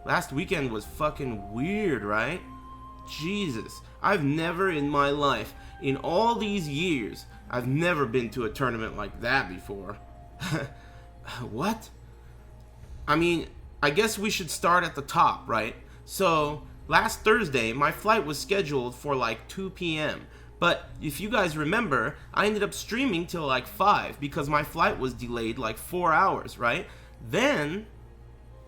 Last weekend was fucking weird, right? Jesus. I've never in my life, in all these years, I've never been to a tournament like that before. What? I mean, I guess we should start at the top, right? So, last Thursday, my flight was scheduled for like 2 p.m. But if you guys remember, I ended up streaming till like 5 because my flight was delayed like 4 hours, right? Then,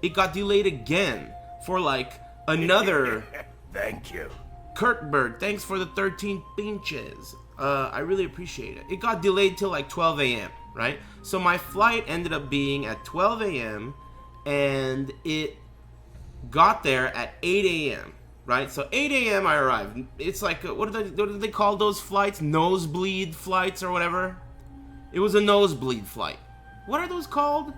it got delayed again for like another... Thank you. Kurtberg, thanks for the 13 pinches. I really appreciate it. It got delayed till like 12 a.m., right? So my flight ended up being at 12 a.m. and it got there at 8 a.m., right? So 8 a.m. I arrived. It's like, what do they call those flights? Nosebleed flights or whatever? It was a nosebleed flight. What are those called?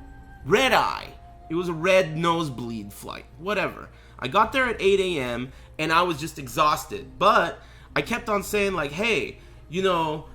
Red eye. It was a red nosebleed flight. Whatever. I got there at 8 a.m. and I was just exhausted. But I kept on saying like, hey, you know,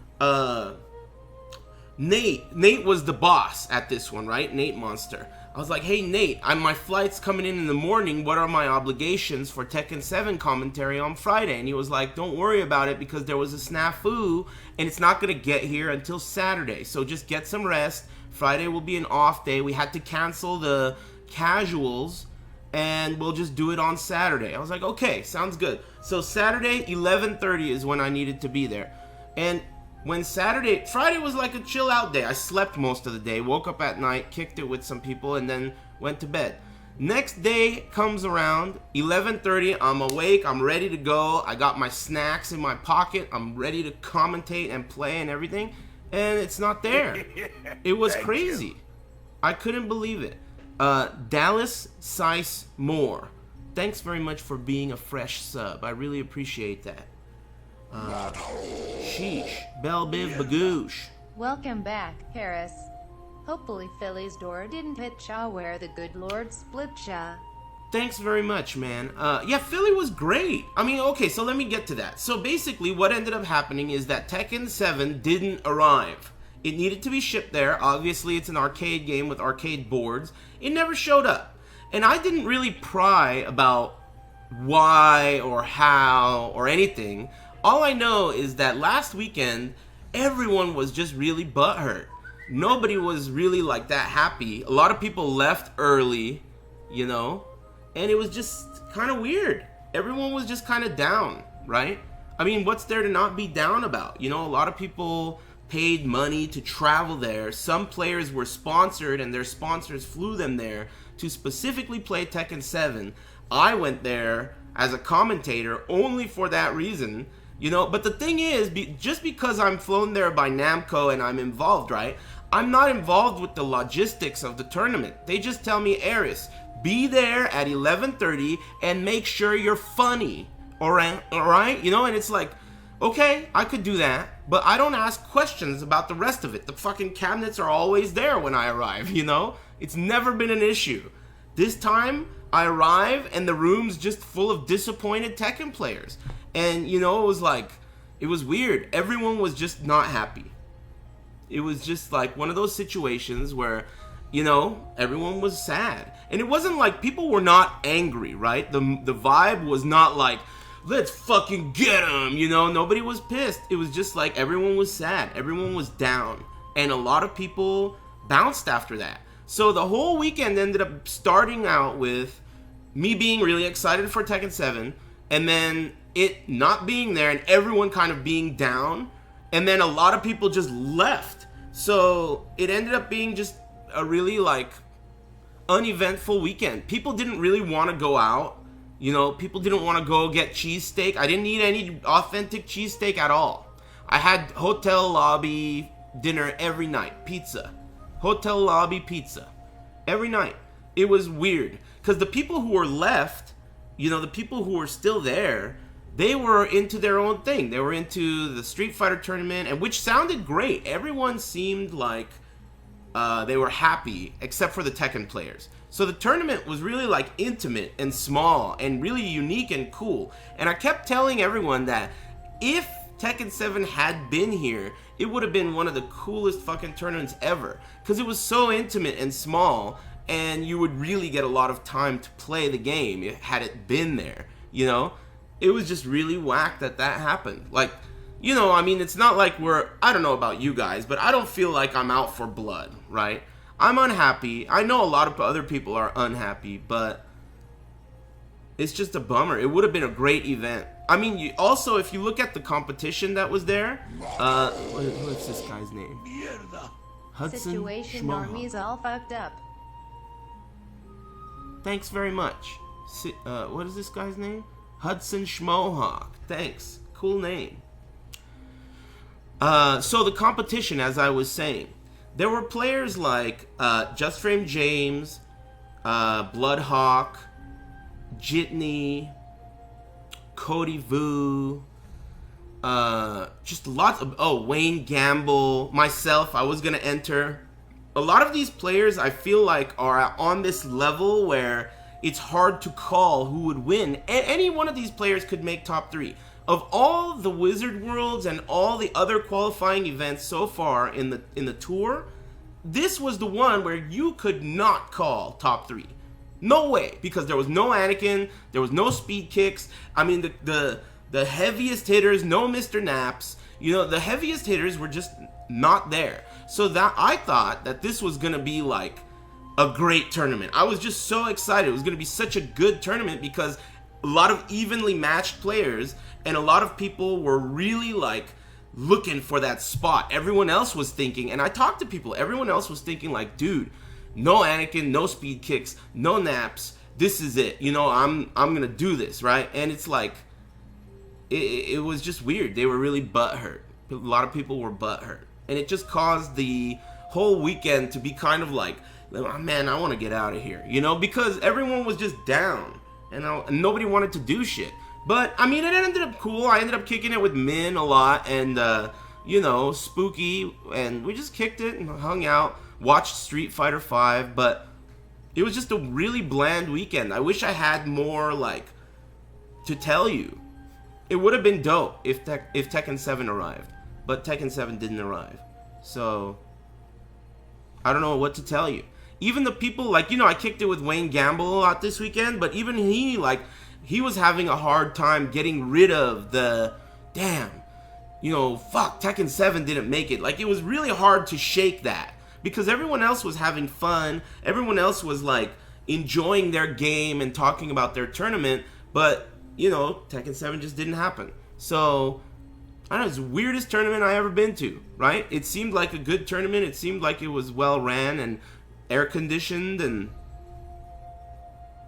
Nate was the boss at this one, right? Nate Monster. I was like, hey, Nate, my flight's coming in the morning. What are my obligations for Tekken 7 commentary on Friday? And he was like, don't worry about it because there was a snafu and it's not going to get here until Saturday. So just get some rest. Friday will be an off day. We had to cancel the casuals and we'll just do it on Saturday. I was like, okay, sounds good. So Saturday, 11:30 is when I needed to be there. And when Friday was like a chill out day. I slept most of the day, woke up at night, kicked it with some people, and then went to bed. Next day comes around, 11:30, I'm awake, I'm ready to go. I got my snacks in my pocket, I'm ready to commentate and play and everything, and it's not there. It was crazy. I couldn't believe it. Dallas Sice Moore, thanks very much for being a fresh sub. I really appreciate that. Sheesh, Bell Biv Bagoosh. Welcome back, Aris. Hopefully Philly's door didn't hit Cha where the good Lord split Cha. Thanks very much, man. Yeah, Philly was great. I mean, okay, so let me get to that. So basically, what ended up happening is that Tekken 7 didn't arrive. It needed to be shipped there. Obviously, it's an arcade game with arcade boards. It never showed up. And I didn't really pry about why or how or anything. All I know is that last weekend, everyone was just really butthurt. Nobody was really like that happy. A lot of people left early, you know, and it was just kind of weird. Everyone was just kind of down, right? I mean, what's there to not be down about? You know, a lot of people paid money to travel there. Some players were sponsored and their sponsors flew them there to specifically play Tekken 7. I went there as a commentator only for that reason. You know, but the thing is, just because I'm flown there by Namco and I'm involved, right? I'm not involved with the logistics of the tournament. They just tell me, Aris, be there at 11:30 and make sure you're funny. All right? You know, and it's like, okay, I could do that, but I don't ask questions about the rest of it. The fucking cabinets are always there when I arrive, you know? It's never been an issue. This time, I arrive and the room's just full of disappointed Tekken players. And, you know, it was weird. Everyone was just not happy. It was just like one of those situations where, you know, everyone was sad. And it wasn't like people were not angry, right? The vibe was not like, let's fucking get him, you know? Nobody was pissed. It was just like everyone was sad. Everyone was down. And a lot of people bounced after that. So the whole weekend ended up starting out with me being really excited for Tekken 7, and then it not being there and everyone kind of being down, and then a lot of people just left. So it ended up being just a really like uneventful weekend. People didn't really want to go out. You know, people didn't want to go get cheesesteak. I didn't eat any authentic cheesesteak at all. I had hotel lobby dinner every night. Pizza. Hotel lobby pizza. Every night. It was weird. Because the people who were left, you know, the people who were still there, they were into their own thing. They were into the Street Fighter tournament, and which sounded great. Everyone seemed like they were happy, except for the Tekken players. So the tournament was really like intimate and small and really unique and cool. And I kept telling everyone that if Tekken 7 had been here, it would have been one of the coolest fucking tournaments ever. Because it was so intimate and small. and you would really get a lot of time to play the game had it been there, you know? It was just really whack that happened. Like, you know, I mean, it's not like I don't know about you guys, but I don't feel like I'm out for blood, right? I'm unhappy. I know a lot of other people are unhappy, but it's just a bummer. It would have been a great event. I mean, also, if you look at the competition that was there, what's this guy's name? Hudson Situation Schmohawk. normies all fucked up. Thanks very much. What is this guy's name? Hudson Schmohawk. Thanks. Cool name. So the competition, as I was saying, there were players like Just Frame James, Bloodhawk, Jitney, Cody Vu, just lots of, Wayne Gamble, myself, I was gonna enter. A lot of these players I feel like are on this level where it's hard to call who would win. Any one of these players could make top 3. Of all the Wizard Worlds and all the other qualifying events so far in the tour, this was the one where you could not call top 3. No way, because there was no Anakin, there was no speed kicks. I mean, the heaviest hitters, no Mr. Naps. You know, the heaviest hitters were just not there. So that I thought that this was gonna be like a great tournament. I was just so excited. It was gonna be such a good tournament because a lot of evenly matched players and a lot of people were really like looking for that spot. Everyone else was thinking, and I talked to people, everyone else was thinking like, dude, no Anakin, no speed kicks, no naps. This is it. You know, I'm gonna do this, right? And it's like, it was just weird. They were really butthurt. A lot of people were butthurt, and it just caused the whole weekend to be kind of like, oh, man, I want to get out of here, you know, because everyone was just down, and nobody wanted to do shit. But I mean, it ended up cool. I ended up kicking it with Min a lot, and you know, Spooky, and we just kicked it and hung out. Watched Street Fighter V, but it was just a really bland weekend. I wish I had more, like, to tell you. It would have been dope if Tekken 7 arrived, but Tekken 7 didn't arrive. So, I don't know what to tell you. Even the people, like, you know, I kicked it with Wayne Gamble a lot this weekend, but even he, like, he was having a hard time getting rid of the, damn, you know, fuck, Tekken 7 didn't make it. Like, it was really hard to shake that. Because everyone else was having fun, everyone else was like enjoying their game and talking about their tournament, but you know, Tekken 7 just didn't happen. So, I don't know, it's the weirdest tournament I ever been to, right? It seemed like a good tournament, it seemed like it was well ran and air conditioned, and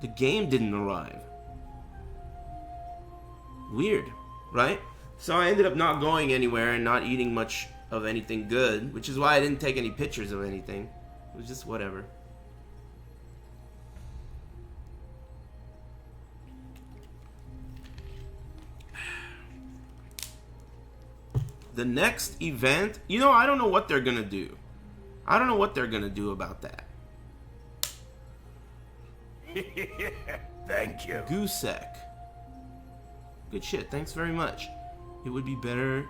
the game didn't arrive. Weird, right? So I ended up not going anywhere and not eating much of anything good, which is why I didn't take any pictures of anything. It was just whatever. The next event, you know, I don't know what they're gonna do. I don't know what they're gonna do about that. Thank you. Goosek. Good shit, thanks very much. It would be better.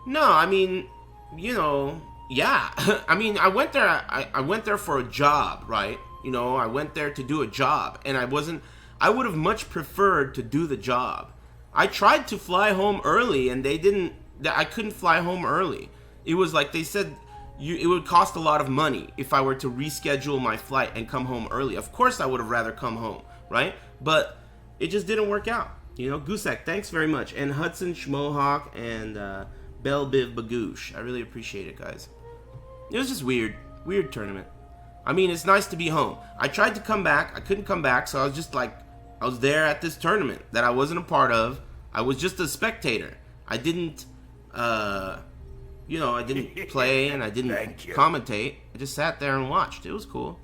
No, I mean, you know, yeah. I mean, I went there. I went there for a job, right? You know, I went there to do a job, and I would have much preferred to do the job. I tried to fly home early, and I couldn't fly home early. It was like they said, it would cost a lot of money if I were to reschedule my flight and come home early. Of course, I would have rather come home, right? But it just didn't work out. You know, Goosek, thanks very much, and Hudson Schmohawk and Bell Biv Bagoosh. I really appreciate it, guys. It was just weird tournament. I mean, it's nice to be home. I tried to come back. I couldn't come back, so I was just like, I was there at this tournament that I wasn't a part of. I was just a spectator. I didn't, you know, I didn't play and I didn't commentate. I just sat there and watched. It was cool.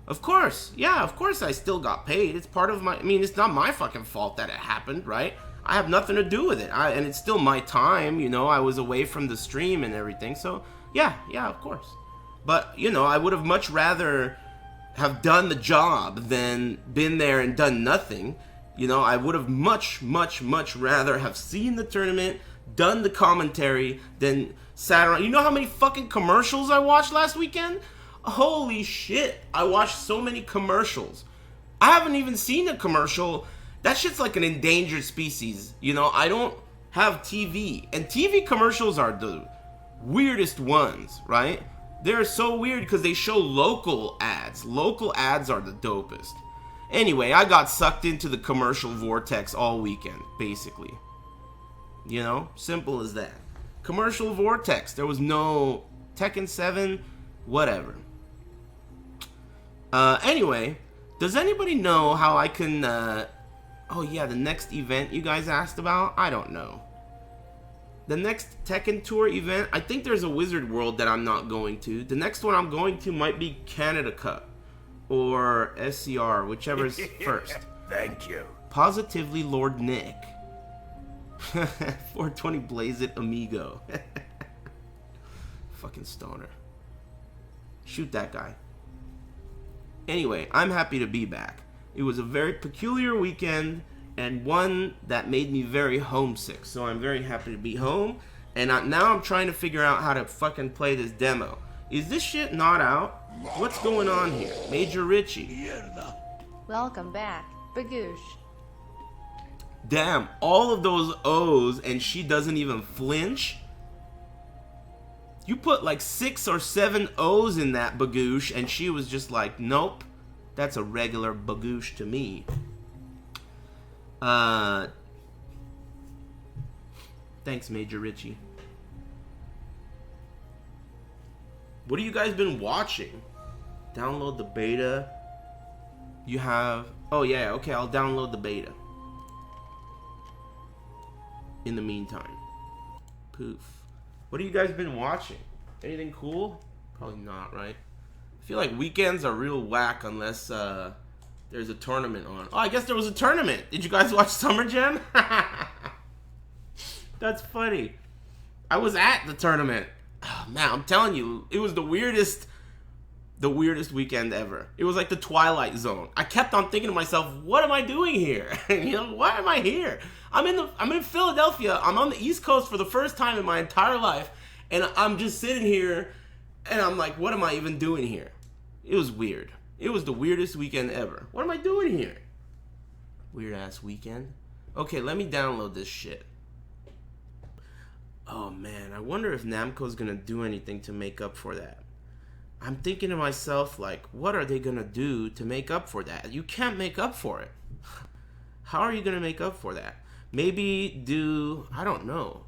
Of course. Yeah, of course I still got paid. It's part of my, I mean, it's not my fucking fault that it happened, right? I have nothing to do with it. And it's still my time, you know. I was away from the stream and everything. So, yeah, of course. But, you know, I would have much rather have done the job than been there and done nothing. You know, I would have much rather have seen the tournament, done the commentary, than sat around. You know how many fucking commercials I watched last weekend? Holy shit. I watched so many commercials. I haven't even seen a commercial. That shit's like an endangered species. You know, I don't have TV. And TV commercials are the weirdest ones, right? They're so weird because they show local ads. Local ads are the dopest. Anyway, I got sucked into the commercial vortex all weekend, basically. You know, simple as that. Commercial vortex. There was no Tekken 7, whatever. Anyway, does anybody know how I can, oh yeah, the next event you guys asked about? I don't know. The next Tekken Tour event, I think there's a Wizard World that I'm not going to. The next one I'm going to might be Canada Cup or SCR, whichever's first. Thank you. Positively Lord Nick. 420 Blaze It Amigo. Fucking stoner. Shoot that guy. Anyway, I'm happy to be back. It was a very peculiar weekend and one that made me very homesick. So I'm very happy to be home. And now I'm trying to figure out how to fucking play this demo. Is this shit not out? What's going on here? Major Richie. Welcome back, Bagoosh. Damn, all of those O's and she doesn't even flinch? You put like 6 or 7 O's in that Bagoosh and she was just like, nope, that's a regular Bagoosh to me. Thanks, Major Richie. What have you guys been watching? Download the beta. You have... Oh yeah, okay, I'll download the beta. In the meantime. Poof. What have you guys been watching? Anything cool? Probably not, right? I feel like weekends are real whack unless there's a tournament on. Oh, I guess there was a tournament. Did you guys watch Summer Jam? That's funny. I was at the tournament. Oh, man, I'm telling you, it was the weirdest weekend ever. It was like the Twilight Zone. I kept on thinking to myself, what am I doing here? You know, why am I here? I'm in Philadelphia. I'm on the East Coast for the first time in my entire life, and I'm just sitting here, and I'm like, what am I even doing here? It was weird. It was the weirdest weekend ever. What am I doing here? Weird ass weekend. Okay, let me download this shit. Oh man, I wonder if Namco's gonna do anything to make up for that. I'm thinking to myself, like, what are they gonna do to make up for that? You can't make up for it. How are you gonna make up for that? Maybe do, I don't know.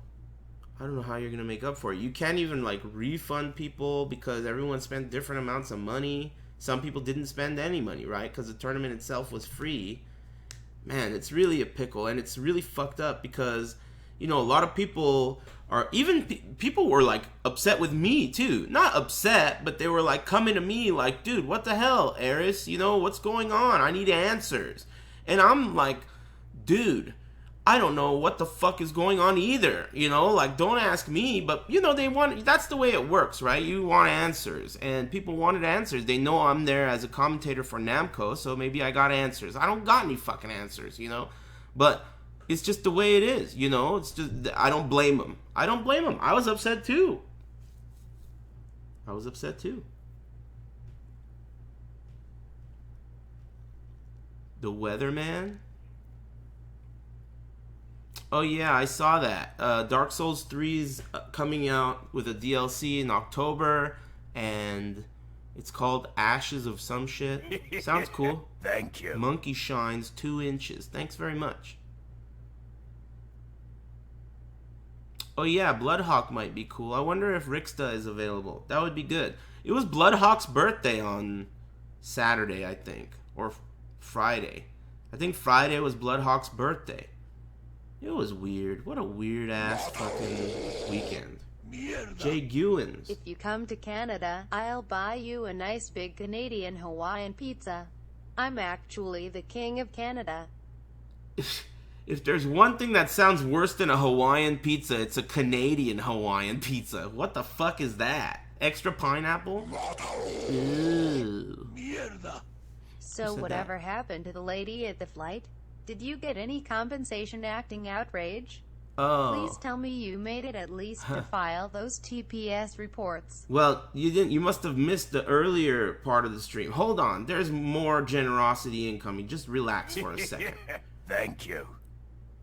I don't know how you're gonna make up for it. You can't even like refund people because everyone spent different amounts of money. Some people didn't spend any money, right? Because the tournament itself was free. Man, it's really a pickle, and it's really fucked up because, you know, a lot of people are, even people were like upset with me too. Not upset, but they were like coming to me like, dude, what the hell, Aris? You know, what's going on? I need answers. And I'm like, dude, I don't know what the fuck is going on either. You know, like, don't ask me, but you know, that's the way it works, right? You want answers, and people wanted answers. They know I'm there as a commentator for Namco, so maybe I got answers. I don't got any fucking answers, you know, but it's just the way it is, you know. It's just, I don't blame them. I don't blame them. I was upset too. The Weatherman. Oh yeah, I saw that. Dark Souls 3's coming out with a DLC in October, and it's called Ashes of some shit. Sounds cool. Thank you. Monkey shines 2 inches. Thanks very much. Oh yeah, Bloodhawk might be cool. I wonder if Rixta is available. That would be good. It was Bloodhawk's birthday on Saturday, I think. Or Friday. I think Friday was Bloodhawk's birthday. It was weird. What a weird ass fucking weekend. Jay Gewins. If you come to Canada, I'll buy you a nice big Canadian Hawaiian pizza. I'm actually the king of Canada. If there's one thing that sounds worse than a Hawaiian pizza, it's a Canadian Hawaiian pizza. What the fuck is that? Extra pineapple? Ew. So whatever happened to the lady at the flight? Did you get any compensation acting outrage? Oh. Please tell me you made it at least to file those TPS reports. Well, you didn't. You must have missed the earlier part of the stream. Hold on. There's more generosity incoming. Just relax for a second. Thank you.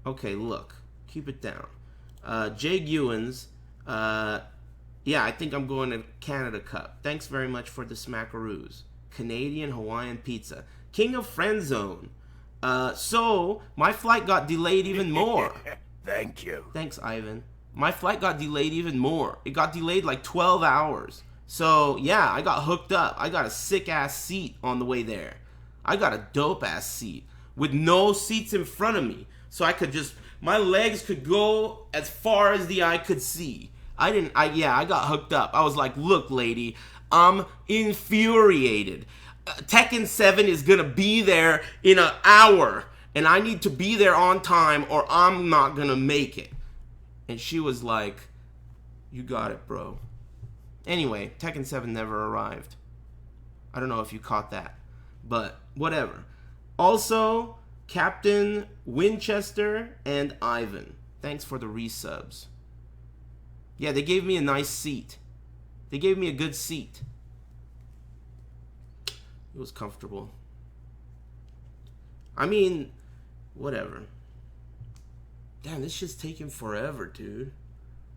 Okay, look. Keep it down. Jay Gewins. Yeah, I think I'm going to Canada Cup. Thanks very much for the smackaroos. Canadian Hawaiian pizza. King of Friend Zone. So, my flight got delayed even more. Thank you. Thanks, Ivan. My flight got delayed even more. It got delayed like 12 hours. So, yeah, I got hooked up. I got a sick-ass seat on the way there. I got a dope-ass seat with no seats in front of me. So I could just, my legs could go as far as the eye could see. I got hooked up. I was like, look, lady, I'm infuriated. Tekken 7 is gonna be there in an hour, and I need to be there on time or I'm not gonna make it. And she was like, you got it, bro. Anyway, Tekken 7 never arrived. I don't know if you caught that, but whatever. Also, Captain Winchester and Ivan, thanks for the resubs. Yeah, they gave me a nice seat. They gave me a good seat. It was comfortable. I mean, whatever. Damn, this shit's taking forever, dude.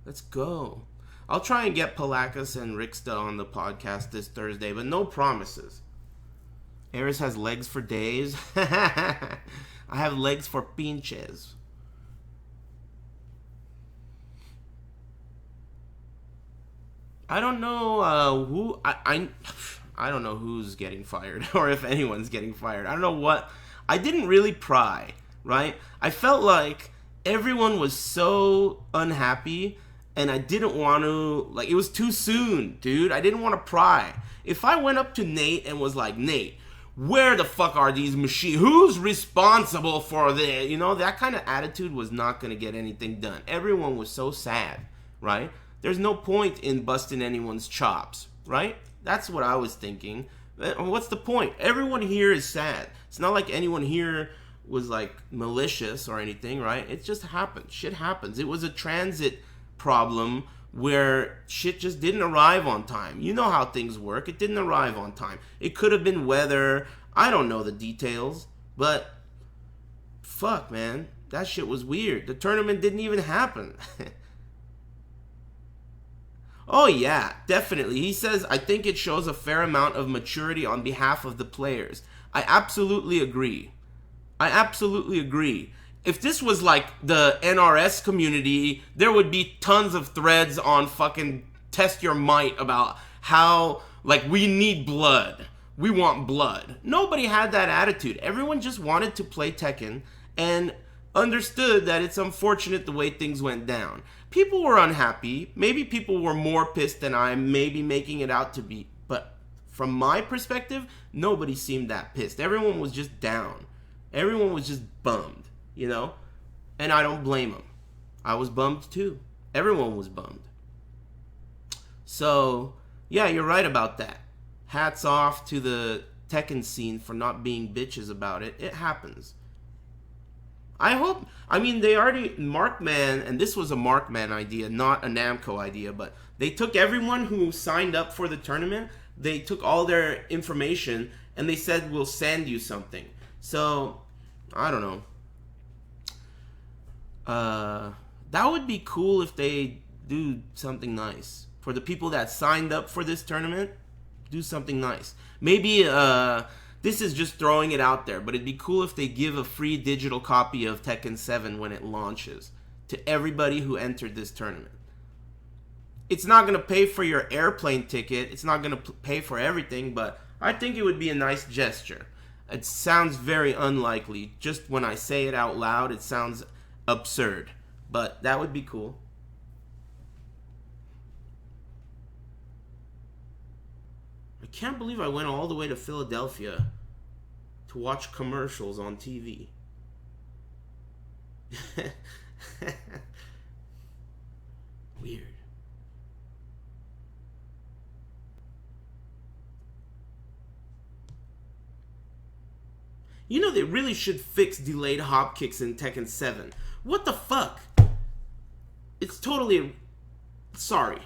Let's go. I'll try and get Palakis and Rixta on the podcast this Thursday, but no promises. Aris has legs for days. I have legs for pinches. I don't know who I don't know who's getting fired or if anyone's getting fired. I don't know what. I didn't really pry, right? I felt like everyone was so unhappy and I didn't want to, like, it was too soon, dude. I didn't want to pry. If I went up to Nate and was like, Nate, where the fuck are these machines? Who's responsible for this? You know, that kind of attitude was not going to get anything done. Everyone was so sad, right? There's no point in busting anyone's chops, right? That's what I was thinking. What's the point? Everyone here is sad. It's not like anyone here was like malicious or anything, right? It just happened. Shit happens. It was a transit problem where shit just didn't arrive on time. You know how things work. It didn't arrive on time. It could have been weather. I don't know the details, but fuck, man. That shit was weird. The tournament didn't even happen. Oh yeah, definitely. He says, I think it shows a fair amount of maturity on behalf of the players. I absolutely agree. I absolutely agree. If this was like the NRS community, there would be tons of threads on fucking test your might about how, like, we need blood. We want blood. Nobody had that attitude. Everyone just wanted to play Tekken and understood that it's unfortunate the way things went down. People were unhappy. Maybe people were more pissed than I'm maybe making it out to be. But from my perspective, nobody seemed that pissed. Everyone was just down. Everyone was just bummed, you know? And I don't blame them. I was bummed too. Everyone was bummed. So, yeah, you're right about that. Hats off to the Tekken scene for not being bitches about it. It happens. I hope, I mean, they already, Markman, and this was a Markman idea, not a Namco idea, but they took everyone who signed up for the tournament, they took all their information, and they said, we'll send you something. So, I don't know. That would be cool if they do something nice. For the people that signed up for this tournament, do something nice. Maybe, this is just throwing it out there, but it'd be cool if they give a free digital copy of Tekken 7 when it launches to everybody who entered this tournament. It's not going to pay for your airplane ticket. It's not going to pay for everything, but I think it would be a nice gesture. It sounds very unlikely. Just when I say it out loud, it sounds absurd, but that would be cool. I can't believe I went all the way to Philadelphia to watch commercials on TV. Weird. You know, they really should fix delayed hop kicks in Tekken 7. What the fuck? it's totally... Sorry.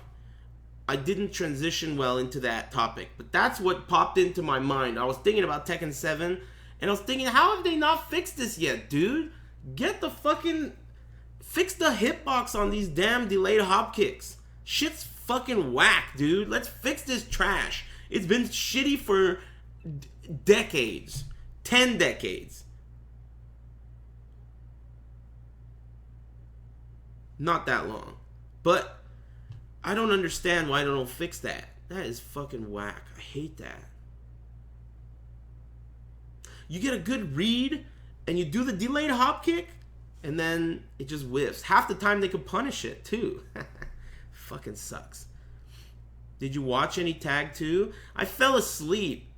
I didn't transition well into that topic, but that's what popped into my mind. I was thinking about Tekken 7, and I was thinking, how have they not fixed this yet, dude? Get the fucking... Fix the hitbox on these damn delayed hop kicks. Shit's fucking whack, dude. Let's fix this trash. It's been shitty for decades. 10 decades. Not that long. But I don't understand why they don't fix that. That is fucking whack. I hate that. You get a good read and you do the delayed hop kick and then it just whiffs. Half the time they could punish it too. Fucking sucks. Did you watch any Tag 2? I fell asleep.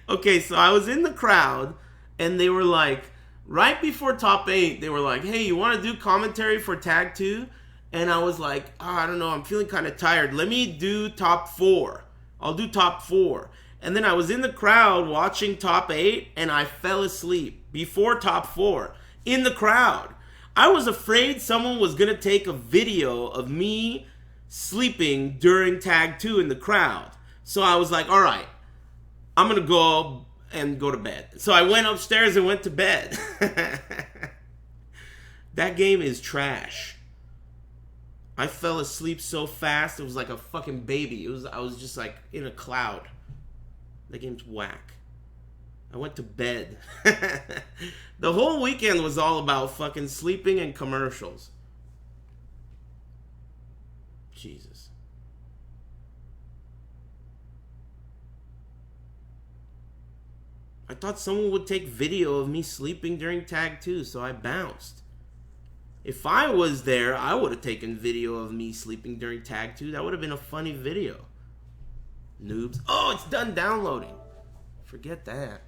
Okay, so I was in the crowd and they were like, right before top 8, they were like, hey, you want to do commentary for Tag 2? And I was like, I don't know, I'm feeling kind of tired. Let me do top 4. I'll do top 4. And then I was in the crowd watching top 8, and I fell asleep before top 4 in the crowd. I was afraid someone was going to take a video of me sleeping during Tag 2 in the crowd. So I was like, all right, I'm going to go and go to bed. So I went upstairs and went to bed. That game is trash. I fell asleep so fast, it was like a fucking baby. I was just like in a cloud. That game's whack. I went to bed. The whole weekend was all about fucking sleeping and commercials. Jesus. I thought someone would take video of me sleeping during Tag 2, so I bounced. If I was there, I would have taken video of me sleeping during Tag 2. That would have been a funny video. Noobs. Oh, it's done downloading. Forget that.